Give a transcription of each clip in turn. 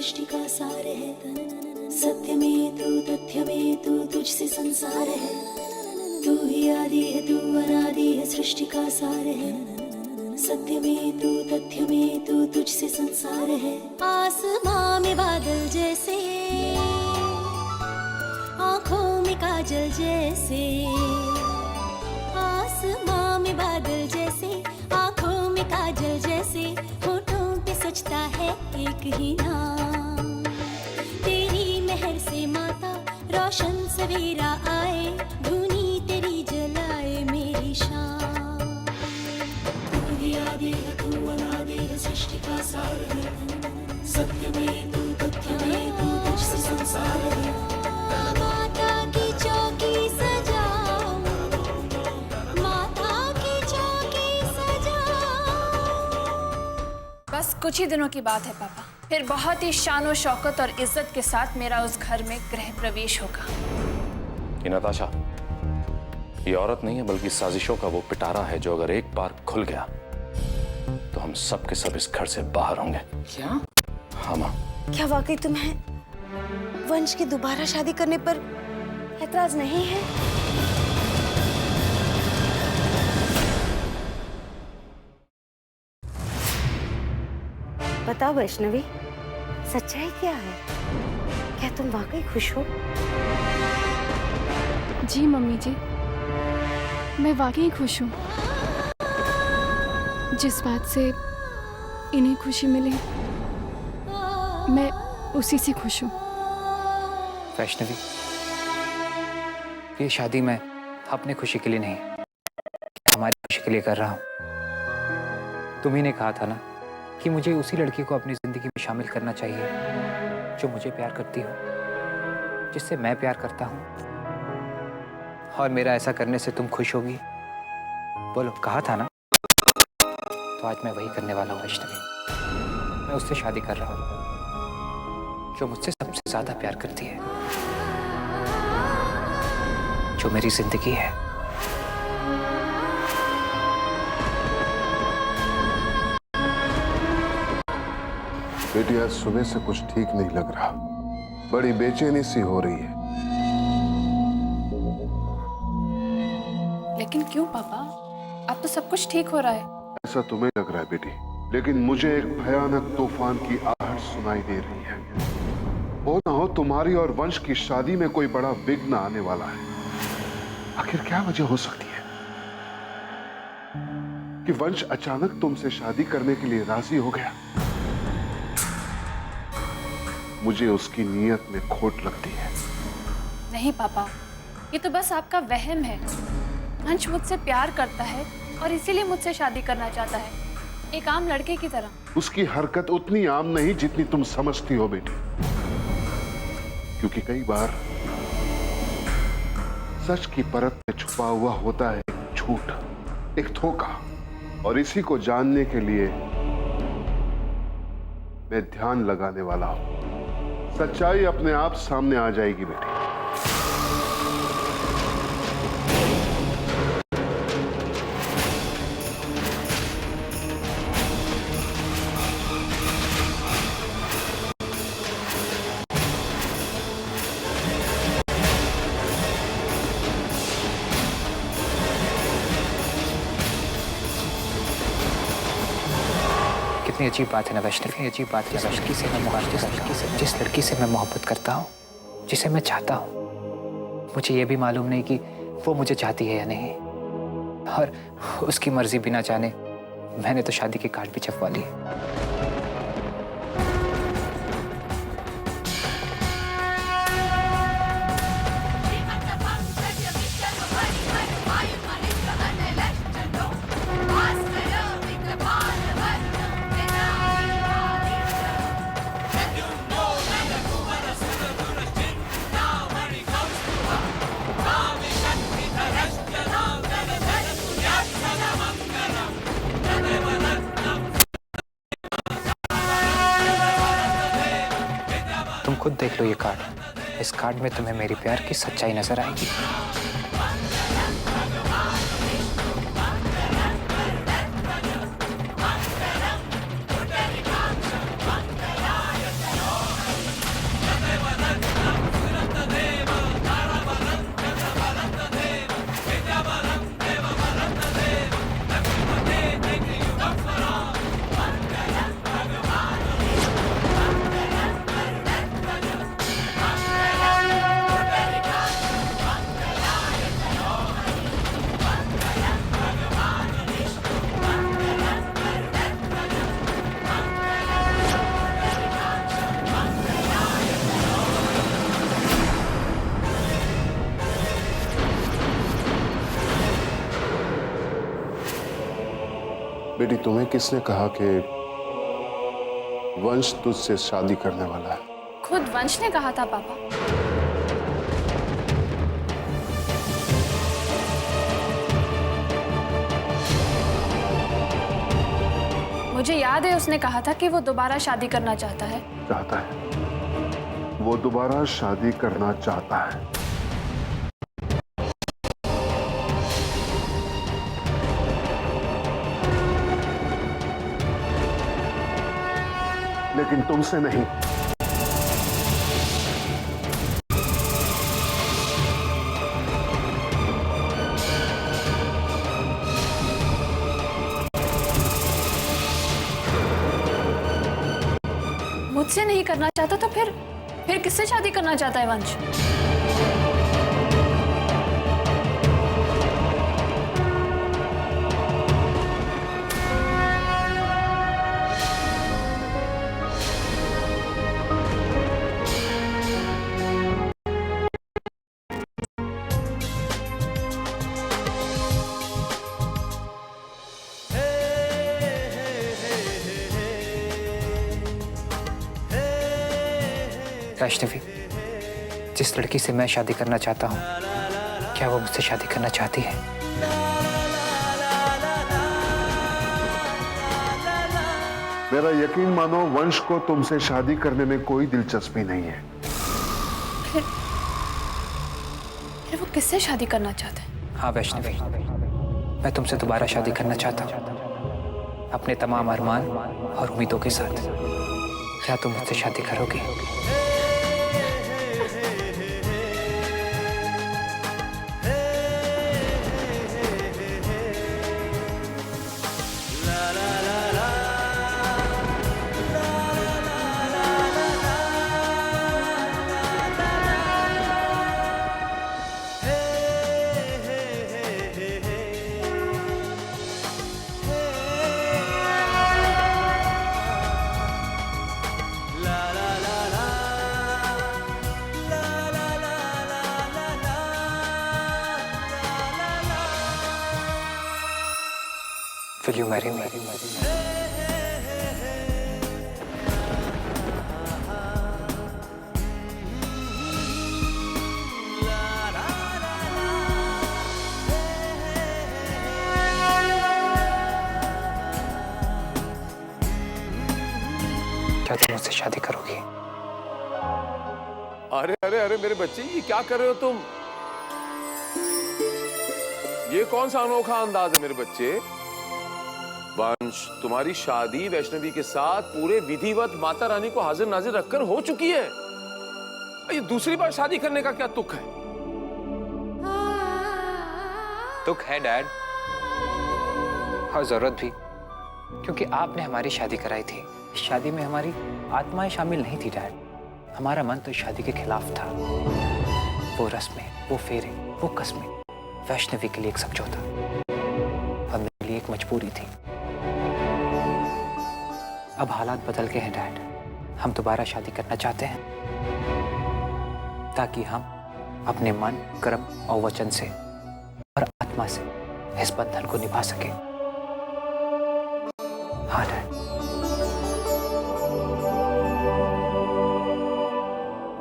सृष्टि का सार है, सत्य में तू तथ्य में तू, तुझसे संसार है, तू ही आदि है तू अनादि है, सृष्टि का सार है, सत्य में तू तथ्य में तू, तुझसे संसार है। आसमां में बादल जैसे, आंखों में काजल जैसे, आसमां में बादल जैसे, आंखों में काजल जैसे, होठों पे सजता है एक ही नाम। तेरी मेहर से माता रोशन सवेरा आए, धुनी तेरी जलाए मेरी शाम। तू ही आदि है तू अनादि है, सृष्टि का सार है, सत्य में तू तथ्य में तू, तुझसे संसार है। माता की चौकी सजाओ, माता की चौकी सजाओ। बस कुछ ही दिनों की बात है पापा, फिर बहुत ही शान और शौकत और इज्जत के साथ मेरा उस घर में गृह प्रवेश होगा। ये नताशा, ये औरत नहीं है बल्कि साजिशों का वो पिटारा है जो अगर एक बार खुल गया तो हम सब के सब इस घर से बाहर होंगे। क्या? हाँ माँ। क्या वाकई तुम्हें वंश की दोबारा शादी करने पर ऐतराज नहीं है? बताओ वैष्णवी, सच्चाई क्या है? क्या तुम वाकई खुश हो? जी मम्मी जी, मैं वाकई खुश हूँ। जिस बात से इन्हें खुशी मिली, मैं उसी से खुश हूँ। वैष्णवी, ये शादी मैं अपने खुशी के लिए नहीं, हमारी खुशी के लिए कर रहा हूँ। तुम्ही ने कहा था ना कि मुझे उसी लड़की को अपनी जिंदगी में शामिल करना चाहिए जो मुझे प्यार करती हो, जिससे मैं प्यार करता हूँ। और मेरा ऐसा करने से तुम खुश होगी? बोलो, कहा था ना? तो आज मैं वही करने वाला हूँ वैष्णवी। मैं उससे शादी कर रहा हूँ जो मुझसे सबसे ज्यादा प्यार करती है, जो मेरी जिंदगी है। बेटी, आज सुबह से कुछ ठीक नहीं लग रहा, बड़ी बेचैनी सी हो रही है। लेकिन क्यों पापा, अब तो सब कुछ ठीक हो रहा है। ऐसा तुम्हें लग रहा है बेटी, लेकिन मुझे एक भयानक तूफान की आहट सुनाई दे रही है। हो ना हो तुम्हारी और वंश की शादी में कोई बड़ा विघ्न आने वाला है। आखिर क्या वजह हो सकती है कि वंश अचानक तुमसे शादी करने के लिए राजी हो गया? मुझे उसकी नीयत में खोट लगती है। नहीं पापा, ये तो बस आपका वहम है। वंश मुझसे प्यार करता है और इसीलिए मुझसे शादी करना चाहता है, एक आम लड़के की तरह। उसकी हरकत उतनी आम नहीं जितनी तुम समझती हो बेटी, क्योंकि कई बार सच की परत में छुपा हुआ होता है एक झूठ, एक धोखा, और इसी को जानने के लिए मैं ध्यान लगाने वाला हूं। सच्चाई अपने आप सामने आ जाएगी बेटी। कितनी अजीब बात है ना वैष्णवी, अजीब बात है। लड़की से मैं मोहब्बत, जिस लड़की से मैं मोहब्बत करता हूँ, जिसे मैं चाहता हूँ, मुझे ये भी मालूम नहीं कि वो मुझे चाहती है या नहीं। और उसकी मर्जी बिना जाने मैंने तो शादी की कार्ड भी छपवा ली। तुम खुद देख लो ये कार्ड। इस कार्ड में तुम्हें मेरी प्यार की सच्चाई नजर आएगी। बेटी, तुम्हें किसने कहा कि वंश तुझसे शादी करने वाला है? खुद वंश ने कहा था पापा। मुझे याद है उसने कहा था कि वो दोबारा शादी करना चाहता है। चाहता है? वो दोबारा शादी करना चाहता है? लेकिन तुमसे नहीं। मुझसे नहीं करना चाहता तो फिर किससे शादी करना चाहता है वंश? वैष्णवी, जिस लड़की से मैं शादी करना चाहता हूँ, क्या वो मुझसे शादी करना चाहती है? मेरा यकीन मानो, वंश को तुमसे शादी करने में कोई दिलचस्पी नहीं है। फिर वो किससे शादी करना चाहता है? हाँ वैष्णवी, मैं तुमसे दोबारा शादी करना चाहता हूँ, अपने तमाम अरमान और उम्मीदों के साथ। क्या तुम मुझसे शादी करोगी? Will you marry me? क्या तुम मुझसे शादी करोगी? अरे अरे अरे मेरे बच्चे, ये क्या कर रहे हो तुम? ये कौन सा अनोखा अंदाज है मेरे बच्चे? वंश, तुम्हारी शादी वैष्णवी के साथ पूरे विधिवत माता रानी को हाजिर नाजिर रखकर हो चुकी है। ये दूसरी बार शादी करने का क्या तुक है? तुक है डैड, और जरूरत भी, क्योंकि आपने हमारी शादी कराई थी। इस शादी में हमारी आत्माएं शामिल नहीं थी डैड। हमारा मन तो इस शादी के खिलाफ था। वो रस्में, वो फेरे, वो कस्में वैष्णवी के लिए एक समझौता और मेरे लिए एक मजबूरी थी। अब हालात बदल गए हैं डैड। हम दोबारा शादी करना चाहते हैं ताकि हम अपने मन, कर्म और वचन से और आत्मा से इस बंधन को निभा सके। हाँ डैड,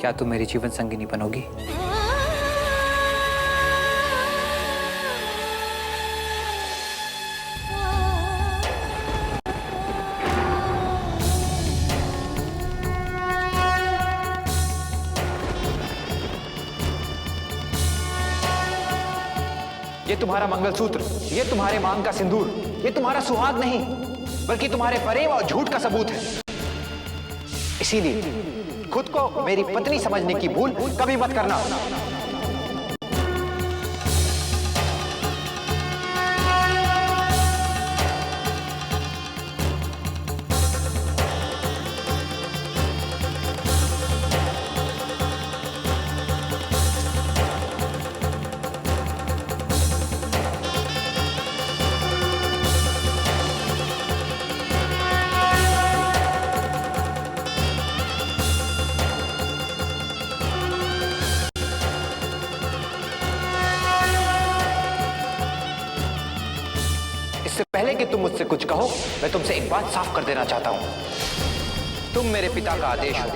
क्या तुम मेरी जीवन संगिनी बनोगी? ये तुम्हारा मंगलसूत्र, ये तुम्हारे मांग का सिंदूर, ये तुम्हारा सुहाग नहीं बल्कि तुम्हारे प्रेम और झूठ का सबूत है। इसीलिए खुद को मेरी पत्नी समझने की भूल कभी मत करना। पहले कि तुम मुझसे कुछ कहो, मैं तुमसे एक बात साफ कर देना चाहता हूँ। तुम मेरे पिता का आदेश हो,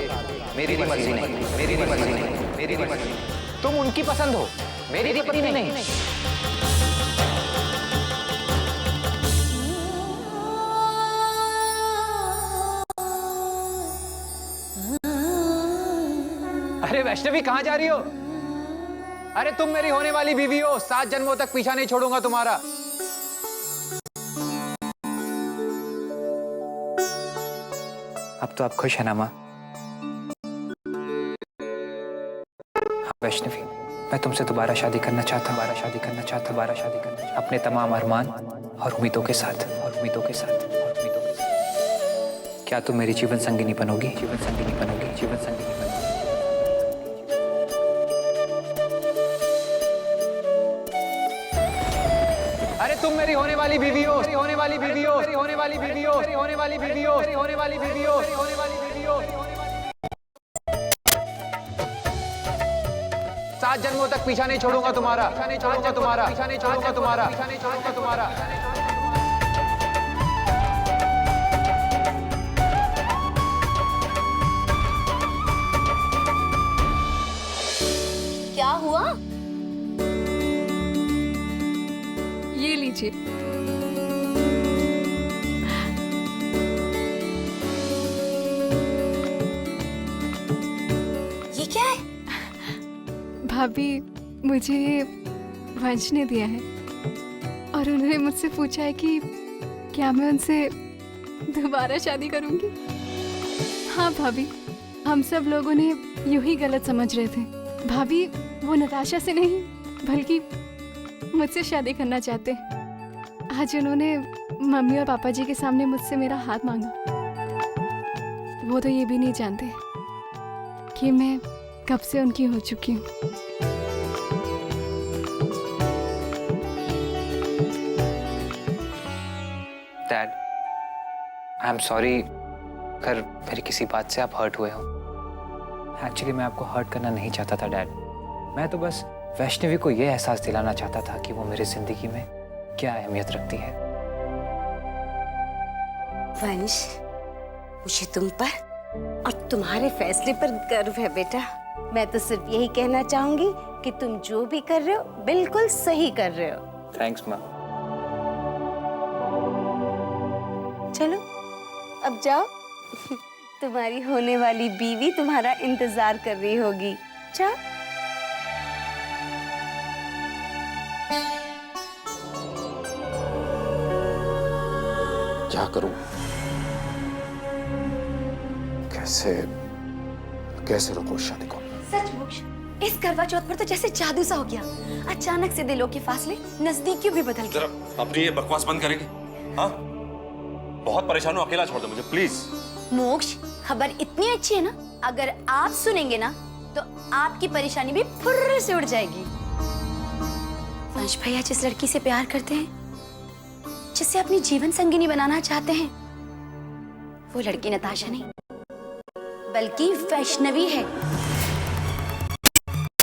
मेरी मर्जी नहीं, मेरी मर्जी नहीं, मेरी मर्जी। तुम उनकी पसंद हो, मेरी पत्नी नहीं। अरे वैष्णवी, कहाँ जा रही हो? अरे तुम मेरी होने वाली बीवी हो, 7 जन्मों तक पीछा नहीं छोड़ूंगा तुम्हारा। अब तो आप खुश है ना माँ? हाँ वैष्णवी, मैं तुमसे दोबारा शादी करना चाहता हूँ, अपने तमाम अरमान और उम्मीदों के साथ, क्या तुम मेरी जीवन संगिनी बनोगी? अरे तुम मेरी होने वाली बीवी हो, 7 जन्मों तक पीछा नहीं छोड़ूंगा तुम्हारा। क्या हुआ? ये लीजिए। ये क्या है? भाभी, मुझे ये वंश ने दिया है और उन्होंने मुझसे पूछा है कि क्या मैं उनसे दोबारा शादी करूंगी। हाँ भाभी, हम सब लोग उन्हें यूं ही गलत समझ रहे थे। भाभी, वो नताशा से नहीं बल्कि मुझसे शादी करना चाहते हैं। आज उन्होंने मम्मी और पापा जी के सामने मुझसे मेरा हाथ मांगा। वो तो ये भी नहीं जानते कि मैं कब से उनकी हो चुकी हूँ। डैड, आई एम सॉरी अगर मेरी किसी बात से आप हर्ट हुए हो। एक्चुअली मैं आपको हर्ट करना नहीं चाहता था डैड। मैं तो बस वैष्णवी को ये एहसास दिलाना चाहता था कि वो मेरी जिंदगी में क्या अहमियत रखती है। वंश, मुझे तुम पर और तुम्हारे फैसले पर गर्व है बेटा। मैं तो सिर्फ यही कहना चाहूंगी कि तुम जो भी कर रहे हो बिल्कुल सही कर रहे हो। थैंक्स माँ। चलो अब जाओ, तुम्हारी होने वाली बीवी तुम्हारा इंतजार कर रही होगी। जाओ। क्या करूं? कैसे रोकूं इस शादी को? सचमुच इस करवा चौथ पर तो जैसे जादू सा हो गया। अचानक से दिलों के फासले नजदीकियों भी बदल गए। जरा अपनी ये बकवास बंद करेंगे? हाँ, बहुत परेशान हूं, अकेला छोड़ दो मुझे प्लीज। मोक्ष, खबर इतनी अच्छी है ना, अगर आप सुनेंगे ना तो आपकी परेशानी भी फुर्र से उड़ जाएगी। वंश भैया जिस लड़की से प्यार करते हैं, जिसे अपनी जीवन संगिनी बनाना चाहते हैं, वो लड़की नताशा नहीं बल्कि वैष्णवी है।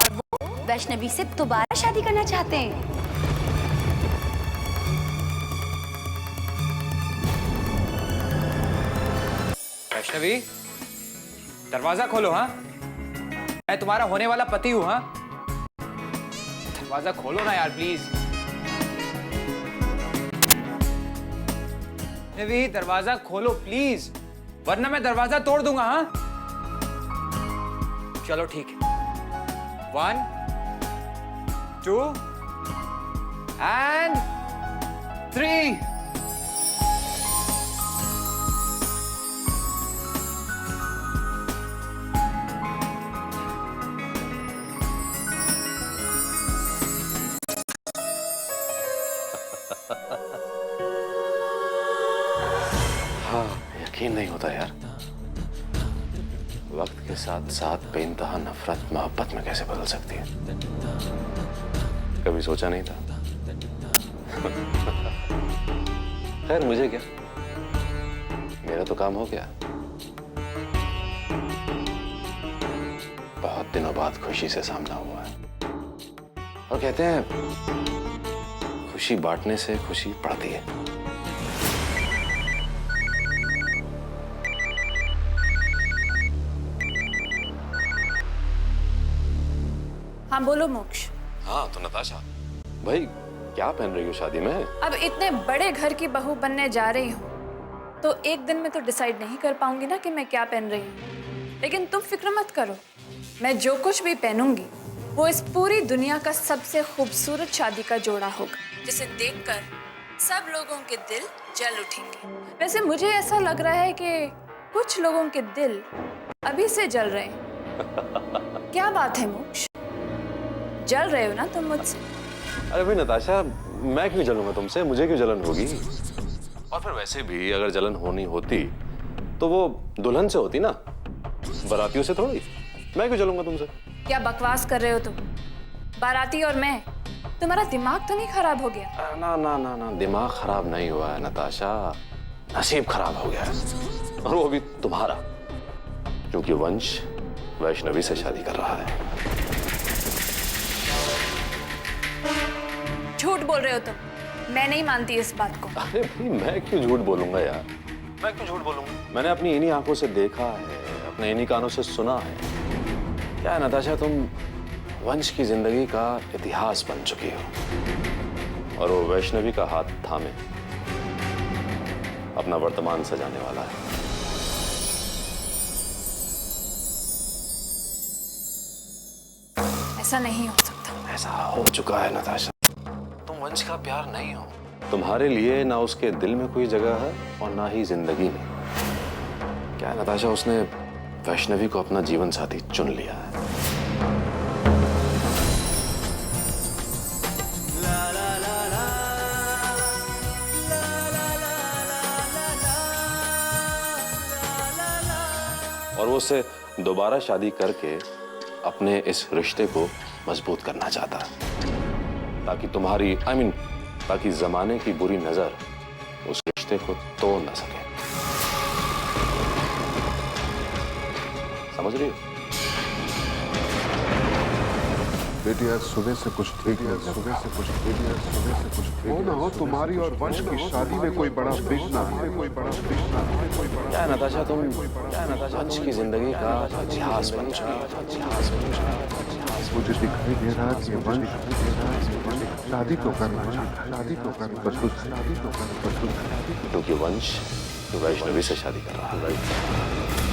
और वो वैष्णवी से दोबारा शादी करना चाहते हैं। वैष्णवी, दरवाजा खोलो। हाँ, मैं तुम्हारा होने वाला पति हूँ। हाँ, दरवाजा खोलो ना यार प्लीज। वैष्णवी, दरवाजा खोलो प्लीज, वरना मैं दरवाजा तोड़ दूंगा। हाँ, चलो ठीक है। 1 2 and 3। यकीन नहीं होता यार, वक्त के साथ साथ बेइंतहा नफरत मोहब्बत में कैसे बदल सकती है। कभी सोचा नहीं था। खैर मुझे क्या, मेरा तो काम हो गया। बहुत दिनों बाद खुशी से सामना हुआ है, और कहते हैं खुशी बांटने से खुशी बढ़ती है। हाँ बोलो मोक्ष। हाँ तो नताशा, भाई क्या पहन रही हो शादी में? अब इतने बड़े घर की बहू बनने जा रही हूँ तो एक दिन में तो डिसाइड नहीं कर पाऊंगी ना कि मैं क्या पहन रही हूँ। लेकिन तुम फिक्र मत करो, मैं जो कुछ भी पहनूंगी वो इस पूरी दुनिया का सबसे खूबसूरत शादी का जोड़ा होगा, जिसे देखकर सब लोगों के दिल जल उठेंगे। वैसे मुझे ऐसा लग रहा है कि कुछ लोगों के दिल अभी से जल रहे हैं। क्या बात है मोक्ष, जल रहे हो ना तुम मुझसे? अरे भाई नताशा, मैं क्यों जलूंगा तुमसे? मुझे क्यों जलन होगी? और फिर वैसे भी अगर जलन होनी होती तो वो दुल्हन से होती ना, बारातियों से थोड़ी। मैं क्यों जलूंगा तुमसे? क्या बकवास कर रहे हो तुम? बाराती और मैं, तुम्हारा दिमाग तो नहीं खराब हो गया? ना ना ना ना, दिमाग खराब नहीं हुआ है नताशा, नसीब खराब हो गया है, और वो भी तुम्हारा, क्योंकि वंश वैष्णवी से शादी कर रहा है। झूठ बोल रहे हो तुम, मैं नहीं मानती इस बात को। अरे भाई मैं क्यों झूठ बोलूंगा यार, मैं क्यों झूठ बोलूंगा? मैंने अपनी इन्हीं आंखों से देखा है, अपने इन्हीं कानों से सुना है। क्या है नताशा, तुम वंश की जिंदगी का इतिहास बन चुकी हो, और वो वैष्णवी का हाथ थामे अपना वर्तमान सजाने वाला है। ऐसा नहीं हो सकता। ऐसा हो चुका है नताशा, तुम वंश का प्यार नहीं हो। तुम्हारे लिए ना उसके दिल में कोई जगह है और ना ही जिंदगी में। क्या है नताशा, उसने वैष्णवी को अपना जीवन साथी चुन लिया है। और वो उससे दोबारा शादी करके अपने इस रिश्ते को मजबूत करना चाहता है, ताकि तुम्हारी ताकि जमाने की बुरी नजर उस रिश्ते को तोड़ ना सके। समझ रही हो? बेटी आज सुबह से कुछ ठीक है, सुबह से कुछ ठीक है, सुबह से कुछ ठीक हो ना हो तुम्हारी और वंश की शादी में कोई बड़ा विघ्न आए, कोई बड़ा विघ्न आए, कोई बड़ा। क्या है नताशा, तुम वंश की जिंदगी का इतिहास बन चुका है, इतिहास बन चुका है। मुझे दिखाई दे रहा कि वंश शादी तो करना चाहता है, शादी तो करना, शादी तो करना, क्योंकि वंश वैष्णवी से शादी कर रहा है।